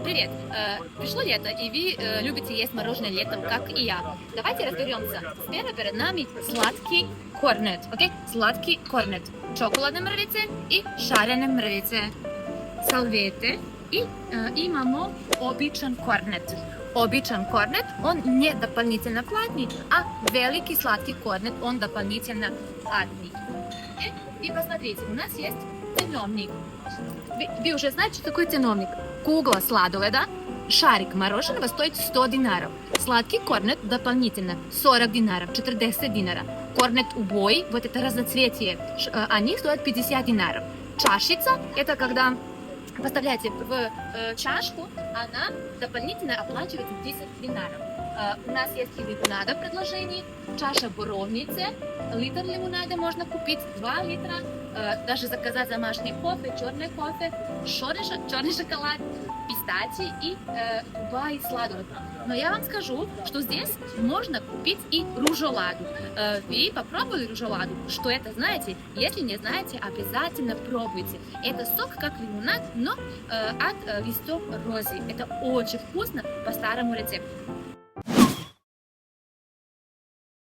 Привет! Пришло лето, и вы любите есть мороженое летом, как и я. Давайте разберемся. Сперва перед нами сладкий корнет, окей? Сладкий корнет. Čokoladne mrvice i šarene mrvice. Salvete i imamo običan kornet. Običan kornet, он не дополнительно сладкий, а великий сладкий корнет, он дополнительно сладкий. И посмотрите, у нас есть ценовник. Вы уже знаете, что такое ценовник? Кугла сладоледа, шарик мороженого стоит 100 динаров. Сладкий корнет дополнительно 40 динаров, 40 динаров. Корнет у бои, вот это разноцветие, они стоят 50 динаров. Чашица, это когда поставляете в чашку, она дополнительно оплачивается 10 динаров. У нас есть и лимонада в предложении, чаша боровницы, литр лимонада можно купить, 2 литра, даже заказать домашний кофе, черный кофе, черный шоколад, пистачи и Дубай сладолед. Но я вам скажу, что здесь можно купить и ружоладу. Вы попробовали ружоладу? Что это знаете? Если не знаете, обязательно пробуйте. Это сок как лимонад, но от листов розы. Это очень вкусно по старому рецепту.